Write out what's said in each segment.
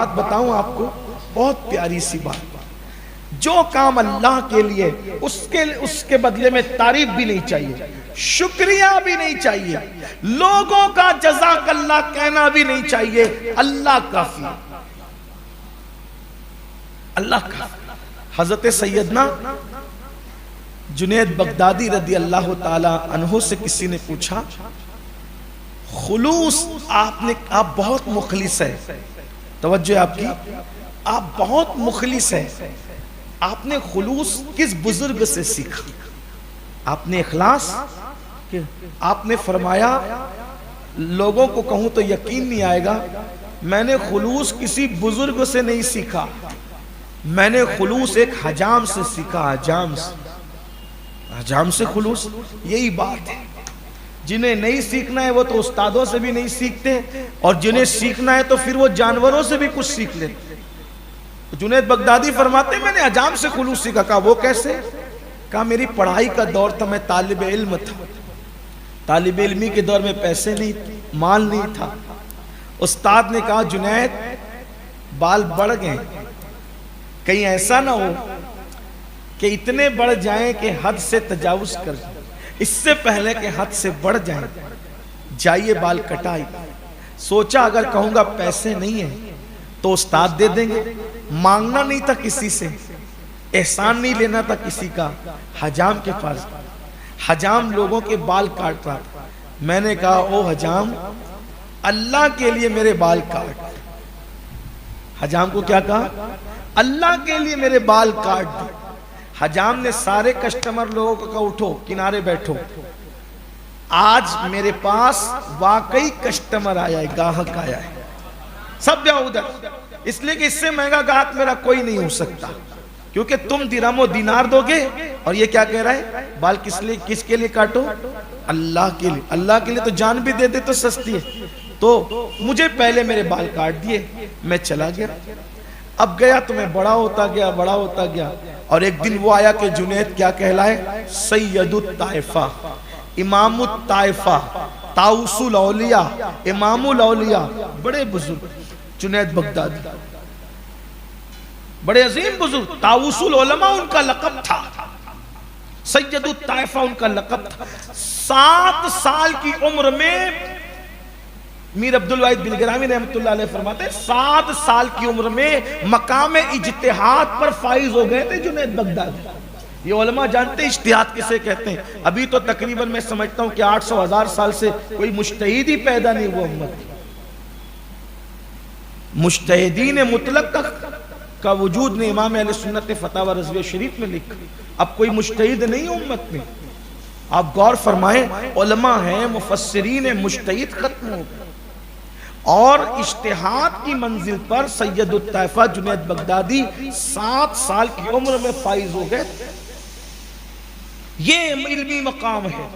बात बताऊं आपको, बहुत प्यारी सी बात। जो काम अल्लाह के लिए, उसके बदले में तारीफ भी नहीं चाहिए, शुक्रिया भी नहीं चाहिए, लोगों का जज़ाकल्लाह कहना भी नहीं चाहिए। अल्लाह काफी, अल्लाह काफी। हजरत सैयदना जुनैद बगदादी रदी अल्लाह ताला अन्हु से किसी ने पूछा, खुलूस आप बहुत मुखलिस है, तवज्जो आपकी, आप बहुत मुखलिस है, आपने खुलूस किस बुजुर्ग से सीखा? आपने इखलास, आपने फरमाया लोगों को कहूं तो यकीन नहीं आएगा, मैंने खुलूस किसी बुजुर्ग से नहीं सीखा, मैंने खुलूस एक हजाम से सीखा। हजाम से खुलूस, यही बात है। जिन्हें नहीं सीखना है वो तो उस्तादों से भी नहीं सीखते, और जिन्हें सीखना है तो फिर वो जानवरों से भी कुछ सीख लेते। जुनैद बगदादी फरमाते मैंने हजाम से खुलूस सीखा। कहा वो कैसे? कहा मेरी पढ़ाई का दौर था, मैं तालिब इल्म था, तालिब इल्मी के दौर में पैसे नहीं, माल नहीं था। उस्ताद ने कहा जुनैद बाल बढ़ गए, कहीं ऐसा ना हो कि इतने बढ़ जाएं कि हद से तजावुज कर जाए, इससे पहले कि हद से बढ़ जाएं, जाइए बाल कटाई। सोचा अगर कहूंगा पैसे नहीं है तो उस्ताद दे देंगे, मांगना नहीं था किसी से, एहसान नहीं लेना था किसी का। हजाम के पास, हजाम लोगों के बाल काट रहा था। मैंने कहा ओ हजाम, अल्लाह के लिए मेरे बाल काट। हजाम को क्या कहा? अल्लाह के लिए मेरे बाल काट दो। हजाम ने सारे कस्टमर लोगों को कहा उठो किनारे बैठो, आज मेरे पास वाकई कस्टमर आया है, गाहक आया है, सब जाओ उधर, इसलिए कि इससे महंगा ग्राहक मेरा कोई नहीं हो सकता, क्योंकि तुम दिरहम दिनार दोगे और ये क्या कह रहा है, बाल किसके लिए काटो? अल्लाह के लिए। अल्लाह के लिए तो जान भी दे दे तो सस्ती है। तो मुझे पहले मेरे बाल काट दिए, मैं चला गया। अब गया तो मैं बड़ा होता गया, बड़ा होता गया, और एक दिन वो आया कि जुनैद क्या कहलाए? सैयदुत ताइफा, इमामुत ताइफा, ताउसुल औलिया, इमामुल औलिया, बड़े बुजुर्ग जुनैद बगदादी, बड़े अजीम बुजुर्ग। ताउसुल उलमा उनका लक़ब था, सैयदुत ताइफा उनका लक़ब था। 7 साल की उम्र में मीर अब्दुल वाहिद बिलग्रामी रहमतुल्लाह अलैह फरमाते 7 साल की उम्र में मकाम इज्तिहाद पर फाइज हो गए थे जुनैद बगदादी। ये उलमा जानते इज्तिहाद किसे कहते हैं। अभी तो तकरीबन मैं समझता हूं कि 800,000 साल से कोई मुज्तहिद ही पैदा नहीं हुआ उम्मत। मुज्तहिदीन मुतलक का वजूद ने इमाम अहले सुन्नत ने फतावा रज़विया शरीफ में लिखा। अब कोई मुज्तहिद नहीं उम्मत में। आप गौर फरमाएं, उलमा हैं, मुफस्सिरीन हैं, मुज्तहिद खत्म हो गए, और इज्तिहाद की मंजिल पर सैयदुत ताइफा जुनैद बगदादी 7 साल की उम्र में फाइज हो गए। ये इल्मी मकाम है।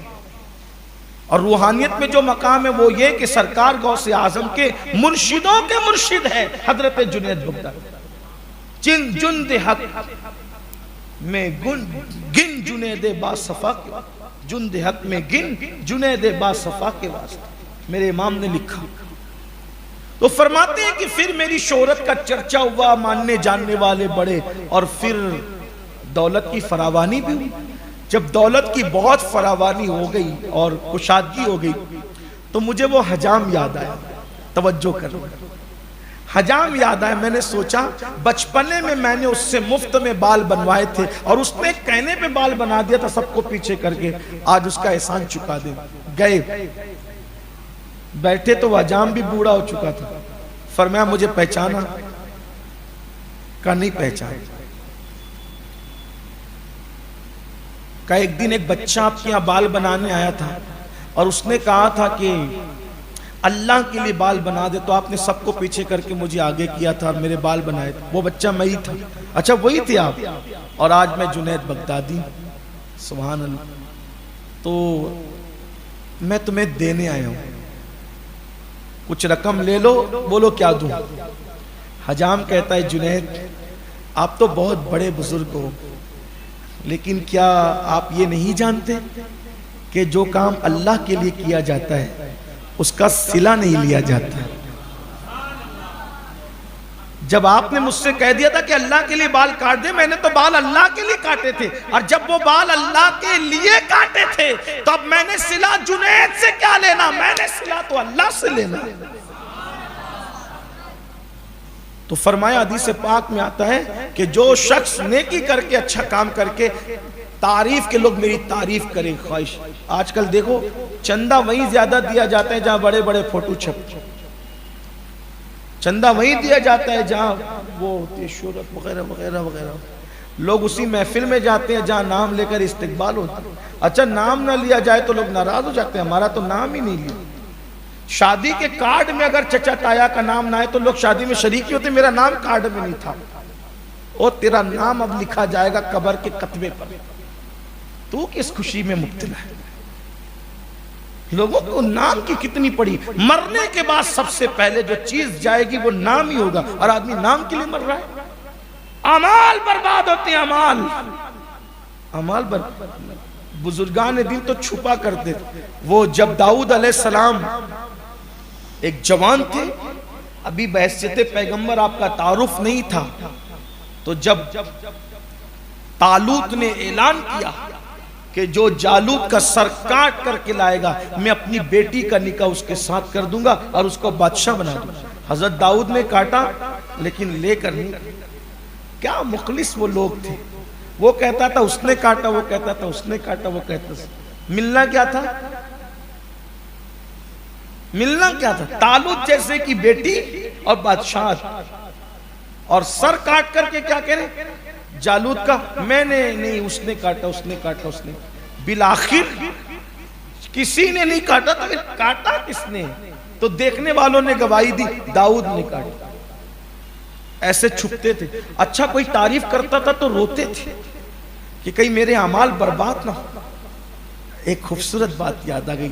और रूहानियत में जो मकाम है वो ये कि सरकार गौसे आजम के मुर्शिदों के मुर्शिद है हजरत जुनैद बगदादी। जिन जुन्द हक में गिन जुनैद बासफा के, जुन्द हक में गिन जुनैद बासफा के वास्ते मेरे इमाम ने लिखा। तो फरमाते हैं कि फिर मेरी शोहरत का चर्चा हुआ, मानने जानने वाले बड़े, और फिर दौलत की फरावानी भी हुई। जब दौलत की बहुत फरावानी हो गई और कुशादगी हो गई तो मुझे वो हजाम याद आया। तवज्जो करो, हजाम याद आया। मैंने सोचा बचपने में मैंने उससे मुफ्त में बाल बनवाए थे और उसने कहने पे बाल बना दिया था सबको पीछे करके, आज उसका एहसान चुका दे। गए बैठे तो हजाम भी बूढ़ा हो चुका था। फरमाया मुझे पहचाना? का नहीं पहचाना। का एक दिन एक बच्चा आपके यहाँ बाल बनाने आया था और उसने कहा था कि अल्लाह के लिए बाल बना दे, तो आपने सबको पीछे करके मुझे आगे किया था और मेरे बाल बनाए थे। वो बच्चा मैं ही था। अच्छा वही थे आप? और आज मैं जुनैद बगदादी। सुभान अल्लाह। तो मैं तुम्हें देने आया हूं, कुछ रकम ले लो। बोलो क्या दूं? हजाम कहता है जुनैद आप तो बहुत बड़े बुजुर्ग हो, लेकिन क्या आप ये नहीं जानते कि जो काम अल्लाह के लिए किया जाता है उसका सिला नहीं लिया जाता। जब आपने मुझसे कह दिया था कि अल्लाह के लिए बाल काट दे, मैंने तो बाल अल्लाह के लिए काटे थे, और जब वो बाल अल्लाह के लिए काटे थे तो अब मैंने सिला जुनैद से क्या लेना, मैंने सिला तो अल्लाह से लेना। तो फरमाया हदीस पाक में आता है कि जो शख्स नेकी करके अच्छा काम करके तारीफ के लोग मेरी तारीफ करें ख्वाहिश। आजकल देखो चंदा वहीं ज्यादा दिया जाता है जहां बड़े बड़े फोटो छपते, चंदा वहीं दिया जाता है जहां वो होती है शोहरत वगैरह वगैरह वगैरह। लोग उसी महफिल में जाते हैं जहां नाम लेकर इस्तिकबाल होता है। अच्छा नाम ना लिया जाए तो लोग नाराज हो जाते हैं, हमारा तो नाम ही नहीं लिया। शादी के कार्ड में अगर चचा ताया का नाम ना है तो लोग शादी में शरीक ही होते, मेरा नाम कार्ड में नहीं था। ओ तेरा नाम अब लिखा जाएगा कब्र के कतबे पर, तू किस खुशी में मुब्तला है। लोगों को नाम की कितनी पड़ी। मरने के बाद सबसे पहले जो चीज जाएगी वो नाम ही होगा, और आदमी नाम के लिए मर रहा है। अमाल बर्बाद होते हैं, अमाल बर्बाद। बुजुर्गान दिन तो छुपा करते थे। वो जब दाऊद अलैहिस्सलाम एक जवान थे, अभी बहैसियत पैगंबर आपका तारुफ नहीं था, तो जब तालूत ने ऐलान किया कि जो जालूत का सर काट करके लाएगा मैं अपनी बेटी का निकाह उसके साथ कर दूंगा और उसको बादशाह बना दूंगा। हजरत दाऊद ने काटा लेकिन लेकर नहीं। क्या मुखलिस वो लोग थे। वो कहता था उसने काटा, वो कहता था उसने काटा, वो कहता था। मिलना क्या था, मिलना क्या था? तालूत जैसे की बेटी और बादशाह, और सर काट करके क्या करें जालूत का, मैंने नहीं, उसने काटा, उसने काटा, उसने। बिलाखिर किसी ने नहीं काटा तो फिर काटा किसने? तो देखने वालों ने गवाही दी दाऊद ने काटा। ऐसे छुपते थे। अच्छा कोई तारीफ करता था तो रोते थे कि कहीं मेरे अमाल बर्बाद ना हो। एक खूबसूरत बात याद आ गई।